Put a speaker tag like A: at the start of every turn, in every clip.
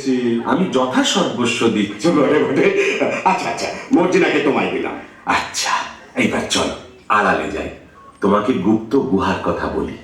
A: বলেছি আমি যথাসর্বস্ব দিচ্ছি।
B: বটে বটে। আচ্ছা আচ্ছা, মর্জিনাকে তোমায় দিলাম।
A: আচ্ছা, এইবার চল আড়ালে যাই, তোমাকে গুপ্ত গুহার কথা বলি।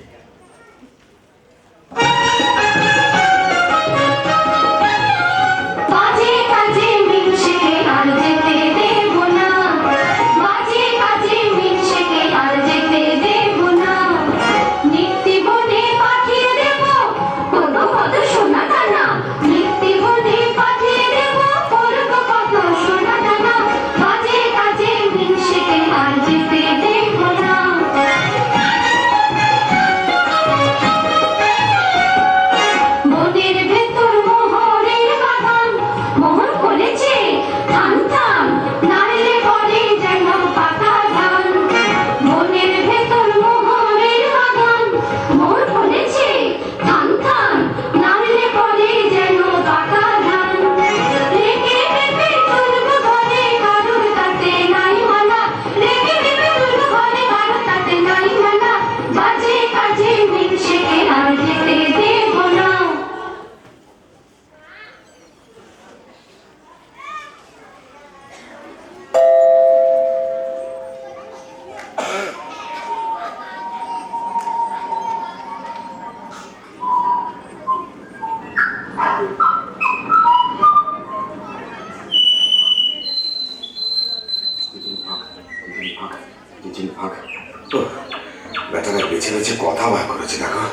B: বেটারা বেছে বেছে কথা বার করেছে, দেখো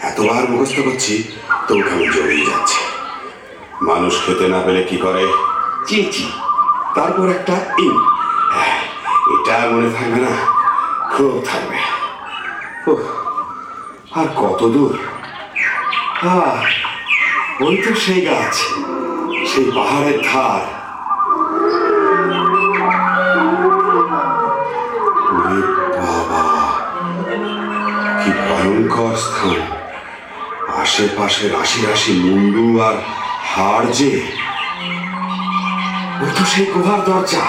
B: এতবার মুখস্থ করছি তবু কেমন জড়িয়ে যাচ্ছে। মানুষ খেতে না পেলে কি করে? চিচি, তারপর একটা ইন। এটা মনে থাকবে না? খুব থাকবে। আর কত দূর? ওই তো সেই গাছ, সেই পাহাড়ের ধার। বাবা, কি ভয়ঙ্কর স্থান! আশেপাশে রাশি রাশি মুন্ডু আর হাড় যে। ওই তো সেই গুহার দরজা।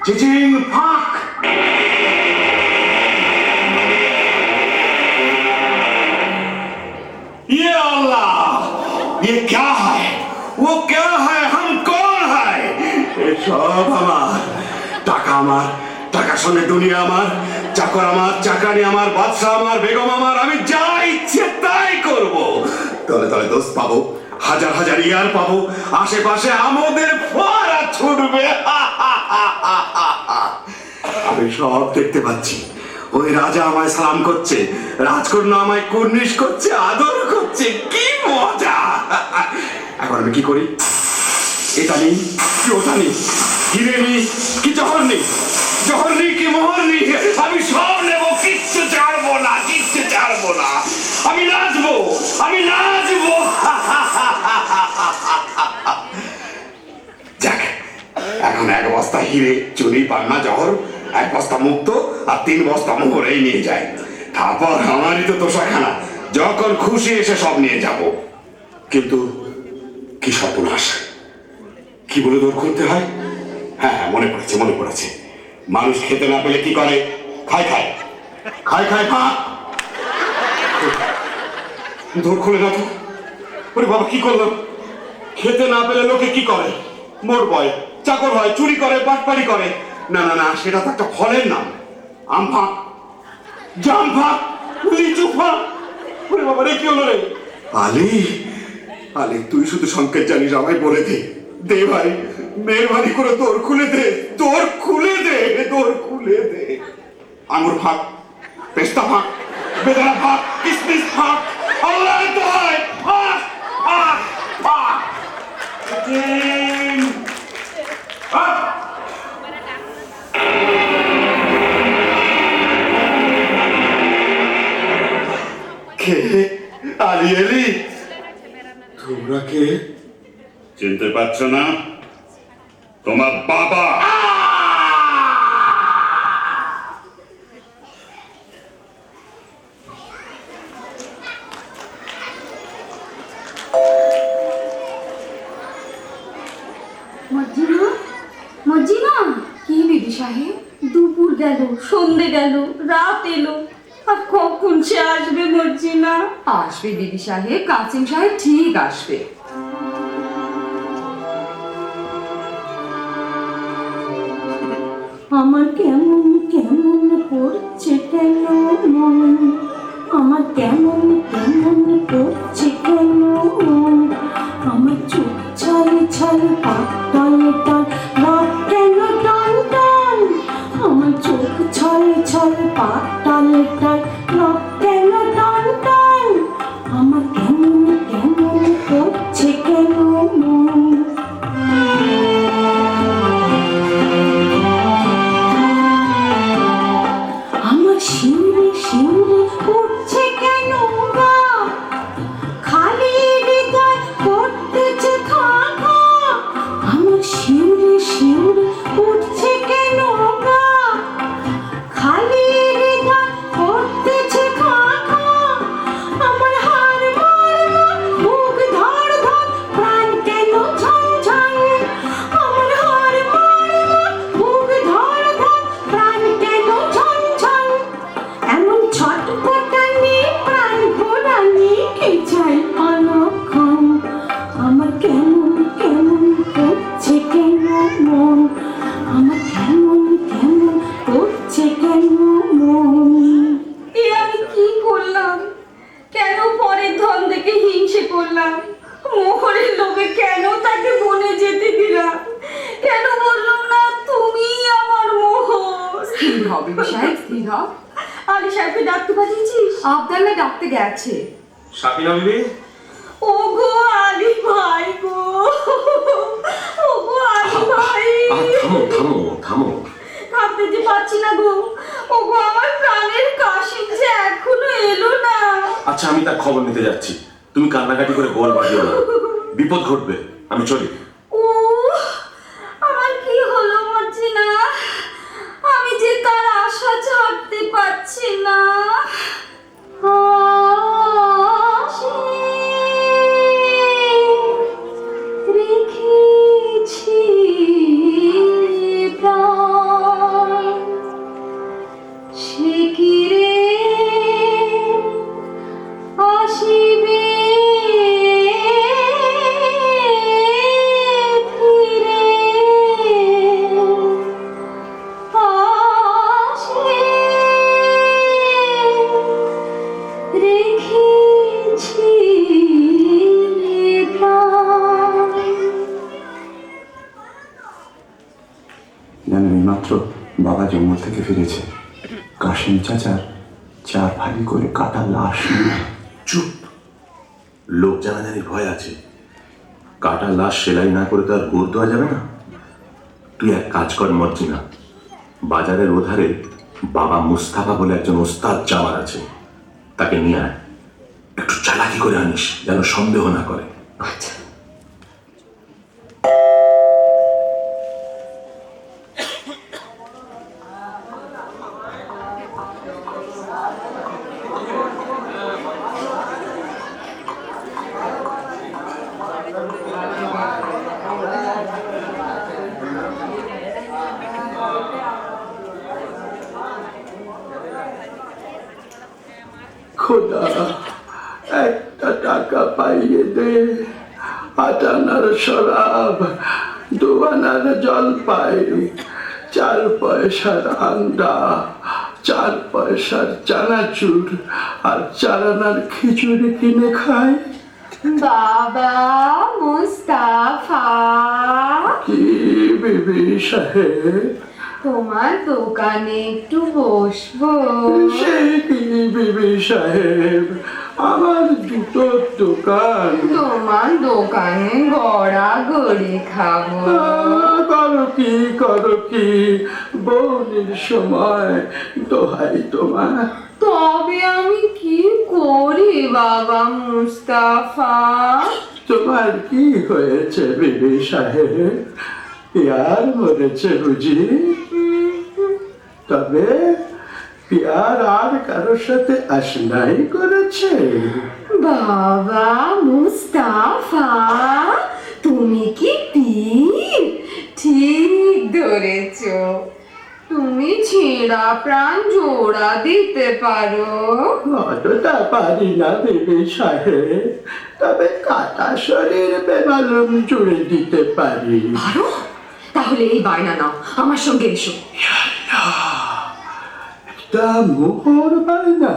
B: চিচিং ফাঁক! ये अल्लाह, ये क्या है? वो क्या है? हम कौन है? ये सब আমার টাকা, আমার টাকার সঙ্গে দুনিয়া আমার, চাকর আমার, চাকরানি আমার, বাদশা আমার, বেগম আমার। আমি যা ইচ্ছে তাই করব। তলে তলে দোস্ত পাবো, হাজার হাজার ইয়ার পাবো, আশেপাশে আমাদের ফোয়ারা ছুটবে। আমি সব দেখতে পাচ্ছি। ওই রাজা আমায় সালাম করছে, রাজকন্যা আমায় কুর্নিশ করছে, আদর করছে। কি মজা! এখন আমি কি করি? এটা নেই কি ওটা নেই, হিরে নেই কি জহর নেই, জহর নেই কি মোহর নেই, আমি সব নেব, কিচ্ছু ছাড়বো না, কিচ্ছু ছাড়বো না। আমি নাচবো, আমি নাচবো। যাক, এখন এক বস্তা হিরে, চুনি, পান্না, জহর, এক বস্তা মুক্ত আর 3 বস্তা মোহরেই নিয়ে যায়। তারপর আমারই তো তোষাখানা, যখন খুশি এসে সব নিয়ে যাব। কিন্তু কি সর্বনাশ! কি বলে দৌড় করতে হয়? হ্যাঁ হ্যাঁ, মনে পড়েছে, মনে পড়েছে। মানুষ খেতে না পেলে কি করে? খায় খায় খায় খায় খা। দৌড় খুলে না তো। ওরে বাবা, কি করলাম? খেতে না পেলে লোকে কি করে? মোর বয়, চাকর হয়, চুরি করে, বাটপাড়ি করে। না না না, সেটা তো একটা ফলের নাম। আম ফাঁক, জাম ফাঁক, লিচু ফাঁক। ওরে বাবা রে, কি হলো রে? আলি, আলি তুই শুধু সংকেত জানিস, আমায় বলে দে। দে ভাই, মেহরবানি করে তোর খুলে দে, তোর খুলে দে, তোর খুলে দে। আঙুর ফাঁক, পেস্তা ফাঁক, বেদানা ফাঁক, কিসমিস ফাঁক, আল্লাহ দোহাই ফাঁক ফাঁক ফাঁক। কে? আলি এলি? তোমরা কে? চিনতে পারছো না? তোমার বাবা।
C: মর্জিনা, মর্জিনা। কি বিবি সাহেব? দুপুর গেল, সন্ধে গেল, রাত এলো, আর কখন সে আসবে মর্জিনা?
D: আসবে বিবি সাহেব, কাসিম সাহেব ঠিক আসবে।
C: আমার কেমন কেমন করছে কেন মন, আমার কেমন কেমন করছে কেন মন, আমার চোখ ছল ছল পাতল টল রব কেন টান টান, আমার চোখ ছল ছল পাতল টল রব কেন টান টান, আমার কেমন কেমন করছে কেন মন। আমার শিউরে শিউরে উঠছে কেন গা, খালি হৃদয় করতেছে খা খা, আমার শিউরে শিউরে উঠছে কেন গা, খালি হৃদয় করতেছে খা খা, আমার হাড় মার বুক ধর ধর প্রাণ কেন ঝন ঝন, আমার হাড় মার বুক ধর ধর প্রাণ কেন ঝন ঝন, এমন ছটপটানি প্রাণ ঘোরানি কে চাই অনক্ষণ, আমার কেমন কেমন করছে কেন মন, আমার কেমন কেমন করছে কেন মন। এ আমি কি করলাম? কেন পরের ধন দেখে হিংসে করলাম? মোহরের লোভে কেন তাকে বনে যেতে দিলাম? কেন বললাম না তুমি আমার মোহর?
D: স্থির হও বিবি সাহেব, স্থির হও।
C: আলী সাহেবকে ডাকতে পাঠিয়েছিস?
D: আবদাল্লা ডাকতে গেছে।
A: সাকিনা বিবি,
C: ও গো আলী ভাই গো, ও গো আলী ভাই,
A: থামো থামো থামো।
C: থাকতে যে পারছি না গো, ও গো আমার প্রাণের কাশিম যে এখনো এলো না।
A: আচ্ছা, আমি তার খবর নিতে যাচ্ছি। তুমি কান্নাকাটি করে গোল বাজিও না, বিপদ ঘটবে। আমি চলি।
C: ও আমার কি হলো মর্জিনা, আমি যে তার আশা ছাড়তে পারছি না। আশে রেখেছি প্রাণ, সে কি রে আসিবে ফিরে, আশে রেখেছি প্রাণ।
B: জানেন এইমাত্র বাবা জঙ্গল থেকে ফিরেছে, কাশিম চাচার 4 ভারী করে কাটা লাশ নিয়ে।
A: চুপ, লোক জানাজানির ভয় আছে। কাটা লাশ সেলাই না করে তো আর গোর দেওয়া যাবে না। তুই এক কাজ কর মর্জিনা, বাজারের ওধারে বাবা মুস্তাফা বলে একজন ওস্তাদ জামার আছে, তাকে নিয়ে আয়। একটু চালাকি করে আনিস, যেন সন্দেহ না করে।
D: আচ্ছা।
B: খোদা, একটা টাকা পাইয়ে দে, 8 আনার শরাব, 2 আনার জলপাই, 4 পয়সার আন্ডা, 4 পয়সার চানাচুর আর 4 আনার খিচুড়ি কিনে খাই।
D: বাবা মুস্তাফা,
B: কি বিবি সাহেব?
D: তোমার দোকানে একটু বসবো?
B: সে কি বিবি সাহেব, আমার জুতোর দোকান।
D: তোমার দোকানে গড়াগড়ি খাবো।
B: করো কি বৌনির সময়, দোহাই তোমার।
D: তবে আমি কি করি বাবা মুস্তাফা?
B: তোমার কি হয়েছে বিবি সাহেব? পিয়ার মরেছে বুঝি? তবে পিয়ার আর কারোর সাথে আশনাই করেছে?
D: বাবা মুস্তাফা, তুমি কি পীর? ঠিক ধরেছ, তুমি ছি মেয়েরা প্রাণ জোড়া দিতে পারো?
E: অতটা পারি না বেবি সাহেব, তবে কাটা শরীর বেমালুম জুড়ে দিতে পারি।
D: পারো? তাহলে এই বায়না নাও, আমার সঙ্গে এসো।
E: একটা মোহর পায় না,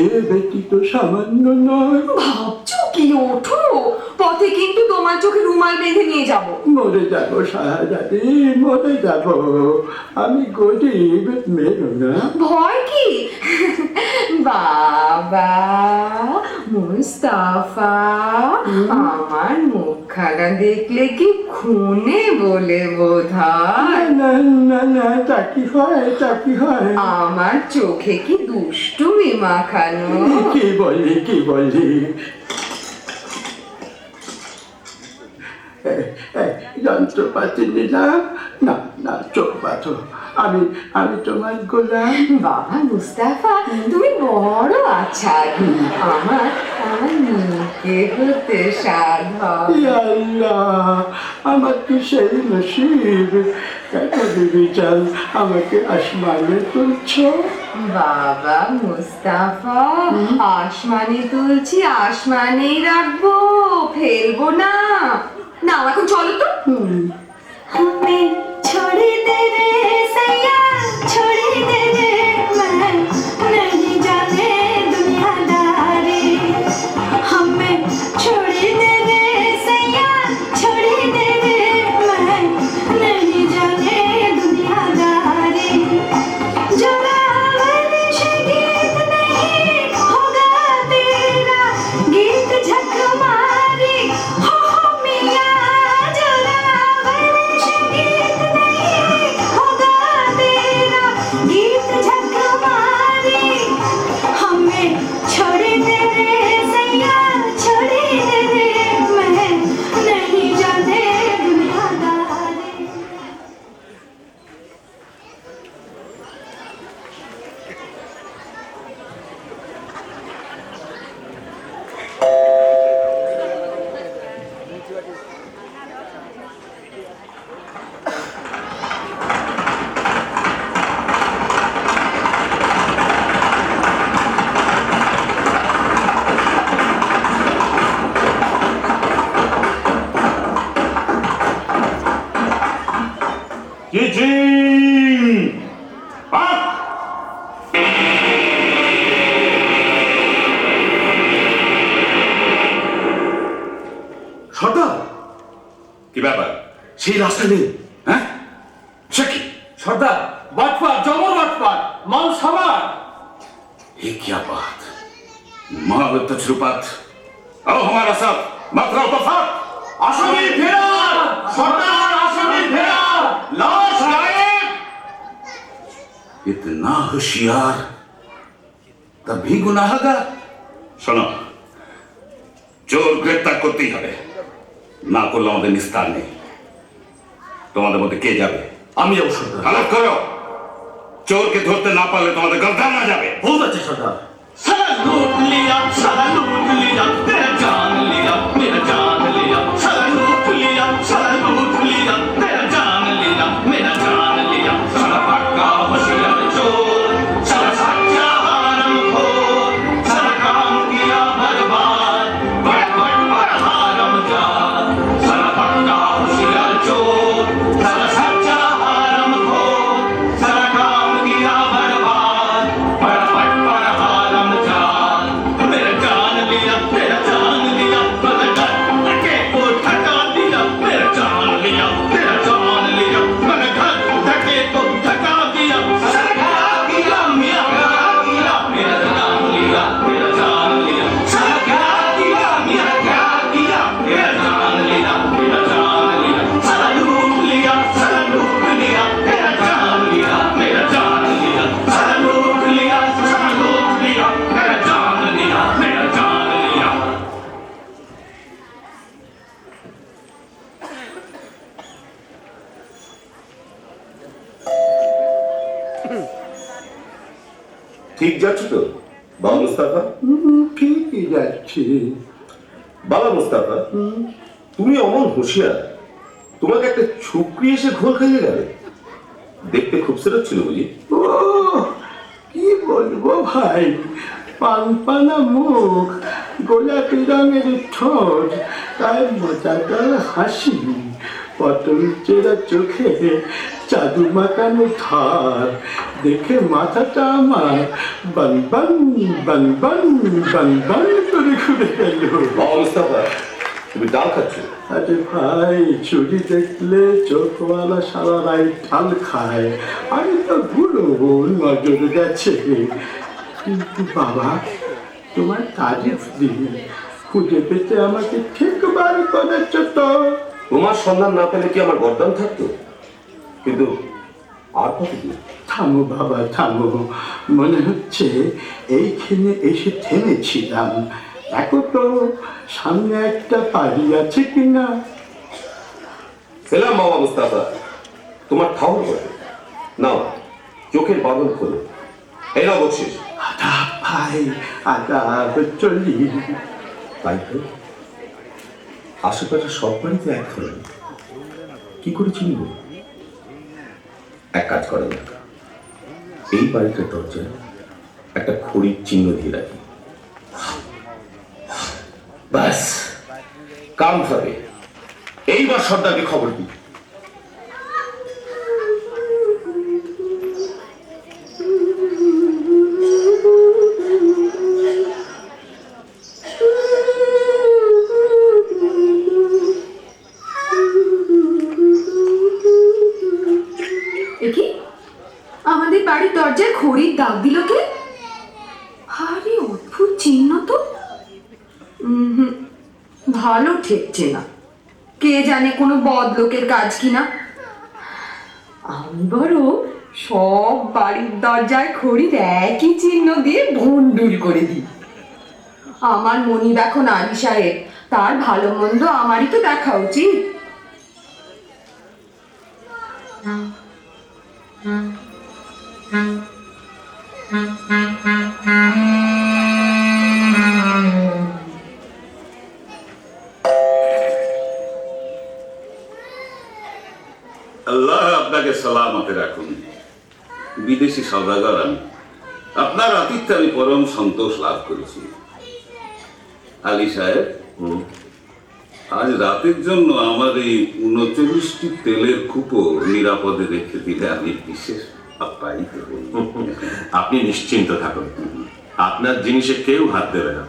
E: এ ব্যতীত সামান্য নয়।
D: ভাবছো কি? ওঠো, পথে কিন্তু তোমার চোখে রুমাল বেঁধে নিয়ে যাব।
E: মরে যাব শাহজাদি, মরে যাব। আমি গরিব, মেরো না।
D: ভয় কি? বাবা মুস্তাফা, আমার মুখখানা দেখলে কি খুনে বলে বোধ হয়?
E: না না না, তা কি হয়, তা কি হয়?
D: আমার চোখে কি দুষ্টুমি মাখানো?
E: কি বললি, কি বললি? যন্ত্রপাতি নিলাম না, না চোখ বাঁধো। আমি আমি তোমার গোলাম।
D: বাবা মুস্তাফা, তুমি বড় আছাড়। আমার আমার নিকে হতে সাধ হয়।
E: ইয়া আল্লাহ, আমার কি সেই নসিব? কেন বিবি চাল আমাকে আসমানে তুলছ?
D: বাবা মুস্তাফা, আসমানে তুলছি, আসমানেই রাখবো, ফেলবো না। নাও এখন চলো তো।
C: हमें छोड़ दे रे सैया, छोड़ दे रे, मैं नहीं जाने दुनियादारी। हमें छोड़ दे रे सैया, छोड़ दे रे, मैं नहीं जाने दुनियादारी। जोरावर से गीत नहीं होगा तेरा, गीत झक मारी हो मियां। जोरावर से गीत नहीं होगा तेरा, गीत झक मारी। हमें छोड़ दे रे सैया, छोड़ दे रे, मैं नहीं जाने दुनियादारी।
B: সর্দার, কি ব্যাপার? সেই রাস্তা নেই, হ্যাঁ? সে কি?
F: সর্দার, বাটপার, জবর বাটপার, মাল সাবার।
B: ये क्या बात? माल तजुर्बात आओ हमारा साथ, मत रहो तफात।
F: আসামি ফেরার! সর্দার, আসামি ফেরার! লাশ গায়েব!
B: इतना होशियार तभी गुनाहगार। শোনো, চোর গ্রেপ্তার করতেই হবে, না করলে আমাদের নিস্তার নেই। তোমাদের মধ্যে কে যাবে?
F: আমি যাবো সর্দার।
B: হালাত করো, চোরকে ধরতে না পারলে তোমাদের গর্দান না যাবে।
F: ভুল আছে সর্দার।
G: सारा लूट लिया, सारा लूट लिया, तेरा जान लिया, मेरा जान लिया। सारा लूट लिया, सारा लूट लिया, तेरा जान लिया, मेरा जान लिया। सारा पक्का होशियार चोर, सारा सच्चा हरामखोर, सारा काम किया बर्बाद, बड़ बड़ बड़ हरामजाद। सारा पक्का होशियार चोर, सारा सच्चा हरामखोर, सारा काम किया बर्बाद, बड़ बड़ बड़ हरामजाद। मेरा जान लिया, मेरा जान लिया, बदल के को ठगा दिया। मेरा जान लिया, मेरा जान लिया, मैंने घर धके को ठगा दिया। सरगा किया मियां, किया मेरा जान लिया, मेरा जान लिया। सरगा किया मियां, किया मेरा जान लिया, मेरा जान लिया। सारा लूट लिया, सारा लूट लिया, मेरा जान लिया, मेरा जान लिया। सारा लूट लिया, सारा लूट लिया, मेरा जान लिया, मेरा जान लिया।
A: ঠিক যাচ্ছ তো বাবা মুস্তাফা?
E: ঠিকই যাচ্ছি।
A: বাবা মুস্তাফা, তুমি অমন হুঁশিয়ার, তোমাকে একটা ছুকরি এসে ঘোল খাইয়ে গেল। দেখতে খুবসুরত ছিল বুঝি?
E: ও কি বলবো ভাই, পানপানা মুখ, গোলাপি রঙের ঠোঁট, তার মজাদার হাসি, পটল চেরা চোখে জাদু মাখানো ধার, দেখে মাথাটা আমার বান বান বান বান বান বান করে ঘুরে গেল।
A: বাবা মুস্তাফা, তুমি ডাল খাচ্ছ?
E: আরে ভাই, চুরি দেখলে চোখওয়ালা সারা রাই ঢাল খায়, আমি তো ভুলো নজর গেছে। কিন্তু বাবা, তোমার তারিফ দিন, খুঁজে পেতে আমাকে ঠিক বার করেছ তো।
A: তোমার সন্ধান না পেলে কি আমার গর্দান থাকতো? কিন্তু আর কতদিন?
E: থামো বাবা থামো, মনে হচ্ছে এইখানে এসে থেমেছিলাম। দেখো তো সামনে একটা পাড়ি আছে কিনা।
A: সেলাম বাবা মুস্তাফা, তোমার ঠাউর করে নাও, চোখের বাঁধন খোলো, এই নাও বকশিস।
E: আদাব ভাই, আদাব, চলি।
A: তাই তো, আশেপাশে সব বাড়িতে এক ধরনের, কি করে চিনব? এক কাজ করা যাক, এই বাড়িটার দরজায় একটা খড়ির চিহ্ন দিয়ে রাখি, ব্যাস কাম হবে। এইবার সর্দারকে খবর দিই।
D: কি আমাদের বাড়ির দরজায় খড়ির দাগ দিল কে? আরে অদ্ভুত চিহ্ন তো। ভালো ঠেকছে না, কে জানে কোনো বদলোকের কাজ কিনা। আমি বড় সব বাড়ির দরজায় খড়ির একই চিহ্ন দিয়ে ভন্ডুল করে দিই। আমার মনিব এখন আলী সাহেব, তার ভালো মন্দ আমারই তো দেখা উচিত।
H: আল্লাহ আপনাকে সালামতে রাখুন। বিদেশি সওদাগর আমি, আপনার আতিথ্যে আমি পরম সন্তোষ লাভ করেছি। আলী সাহেব, আজ রাতের জন্য আমার এই 39টি তেলের কুপো নিরাপদে রেখে দিলে আমি বিশেষ আপ্যায়িত হই।
A: আপনি নিশ্চিন্ত থাকুন, আপনার জিনিসে কেউ হাত দেবে না।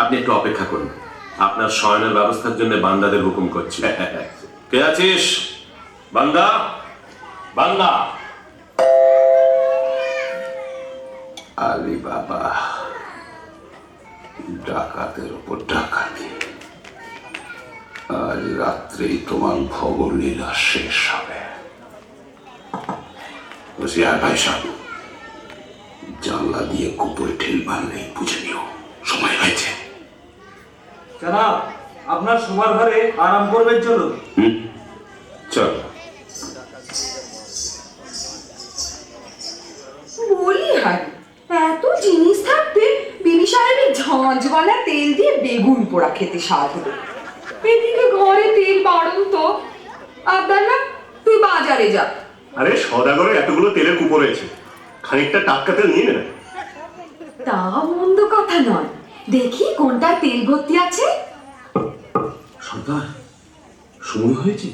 A: আপনি একটু অপেক্ষা করুন, আপনার শয়নের ব্যবস্থার জন্য বান্দাদের হুকুম করছি। কে আছিস বান্দা? বান্দা।
H: আলী বাবা, ডাকাতের উপর ডাকাতি, আজ রাত্রেই তোমার ভোগ লীলা শেষ হবে। হুঁশিয়ার ভাই সাহেব, জানলা দিয়ে কুপোয় ঠেল মারলেই বুঝে নিও সময় হয়েছে।
F: জনাব, আপনার শোবার ঘরে আরাম করবেন, চলুন।
A: চল।
D: বলি হাই, এত জিনিস থাকতে বিবি সাহেবের ঝাঁঝওয়ালা তেল দিয়ে বেগুন পোড়া খেতে স্বাদ হলো। এদিকে ঘরে তেল বাড়ন তো। আব্দাল্লাহ, তুই বাজারে যা।
B: আরে সদাগরে এতগুলো তেলের কুপো রয়েছে, খানিকটা টাটকা তেল নিয়ে নে।
D: তা মন্দ কথা নয়, দেখি কোনটা তেল ভর্তি আছে।
A: সর্দার, সময় হয়েছে।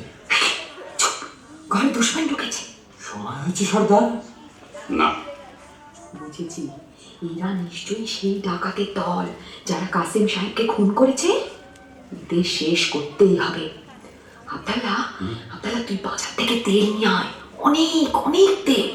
D: ঘরে দুশমন ঢুকেছে।
F: সময় হয়েছে সর্দার?
H: না,
D: বুঝেছি, এরা নিশ্চয়ই সেই ডাকাতের দল যারা কাসিম সাহেবকে খুন করেছে। এদের শেষ করতেই হবে। আব্দাল্লাহ, আব্দাল্লাহ, তুই বাজার থেকে তেল নিয়ে আয়, অনেক অনেক তেল।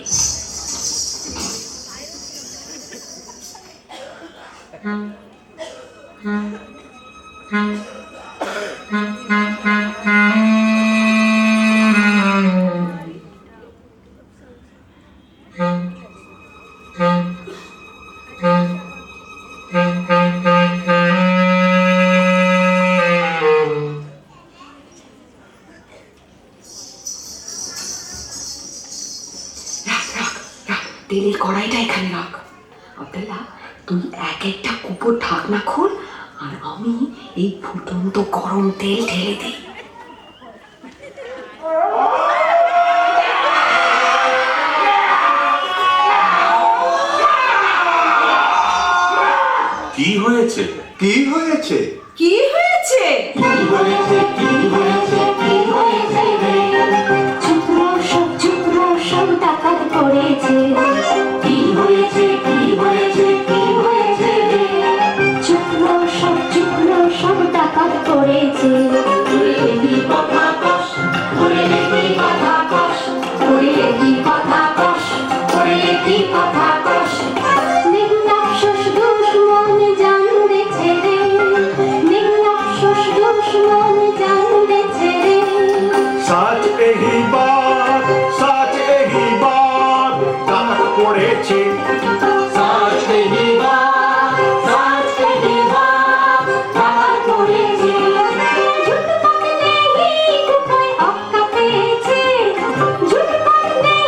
D: তেলের কড়াইটা এখানে রাখ। আব্দুল্লাহ, তুই এক একটা কুপোর ঢাকনা খোল, আর আমি এই ফুটন্ত গরম তেল ঢেলে দিই।
A: হয়েছে?
E: কি হয়েছে?
D: কি হয়েছে?
C: চুপ সব ডাকাত পড়েছে। কি হয়েছে কি হয়েছে কি হয়েছে রে? চুপ সব ডাকাত পড়েছে। ওরে কি কথা কস, ওরে কি কথা কস, ওরে কি কথা কস, ওরে কি কথা কস। নির্লজ্জ দুশমন জানতেছে রে, নির্লজ্জ দুশমন জানতেছে রে।
E: সাচ এহি বাত ডাকাত পড়েছে।
C: সাচ এহি বাত ডাকাত পড়েছে। ঝুটপাট নেই কুপায় অক্কা পেয়েছে, ঝুটপাট নেই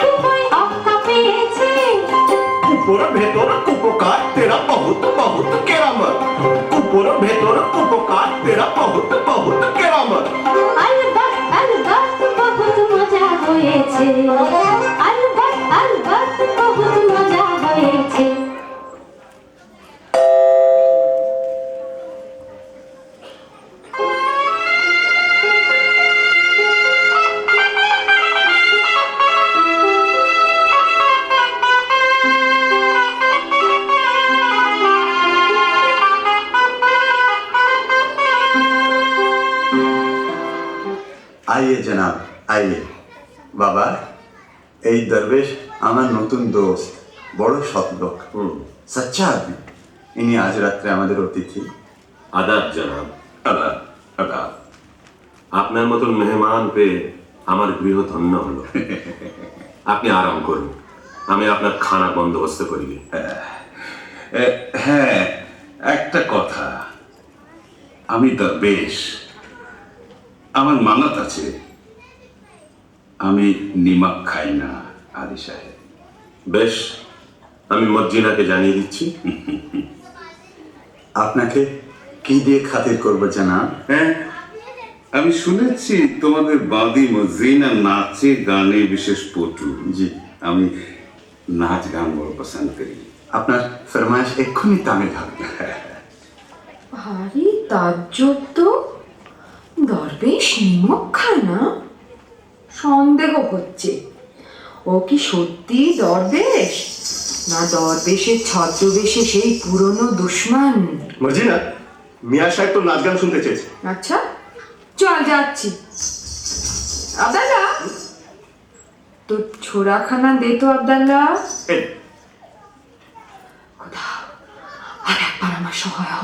C: কুপায় অক্কা পেয়েছে।
E: কুপুর ভেতর কুপকার তেরা বহুত বহুত কেরামত। কুপুর ভেতর কুপকার তেরা বহুত বহুত কেরামত।
C: अलबत बहुत मजा হয়েছে, अलबत बहुत मजा হয়েছে।
I: आइए जनाब आइए। বাবা, এই দরবেশ আমার নতুন দোস্ত, বড় সৎ লোক, সচ্চা আদমি। ইনি আজ রাত্রে আমাদের অতিথি।
A: আদাব জনাব।
H: আদাব আদাব।
A: আপনার মতন মেহমান পেয়ে আমার গৃহ ধন্য হলো। আপনি আরাম করুন, আমি আপনার খানা বন্দোবস্ত করি।
H: হ্যাঁ, একটা কথা, আমি দরবেশ, আমার মানত আছে, আমি নিমক খাই না আলী সাহেব।
A: বেশ, আমি মর্জিনাকে জানিয়ে দিচ্ছি।
I: আপনাকে কি দিয়ে খাতির করবো জনাব?
H: হ্যাঁ, আমি শুনেছি তোমাদের বাঁধি মজিনা নাচে গানে বিশেষ পটু।
I: জি,
H: আমি নাচ গান বড় পছন্দ করি।
I: আপনার ফরমাইশ এক্ষুনি তামিল হবে।
D: ভারী তাজ্জব তো, দরবেশ নিমক খায় না? সন্দেহ হচ্ছে, ও কি সত্যি দরবেশ, না দরবেশের ছদ্মবেশে সেই পুরনো দুশ্মন?
E: মর্জিনা, মিয়া সাহেব তো নাচ গান শুনতে চেয়েছে।
D: আচ্ছা, চল যাচ্ছি। আব্দাল্লাহ, তো ছোড়াখানা দে তো আব্দাল্লাহ।
E: এই,
D: খোদা, আর একবার আমার সহায় হ।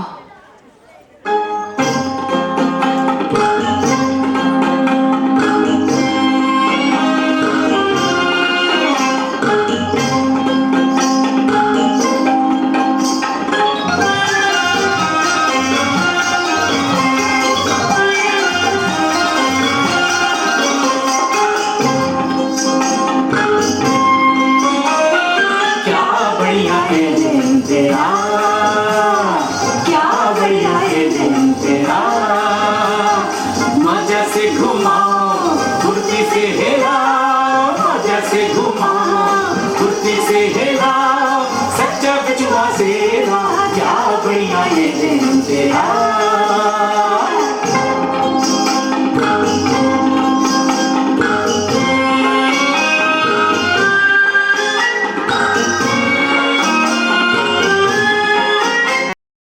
G: क्या बढ़िया ये दिन तेरा।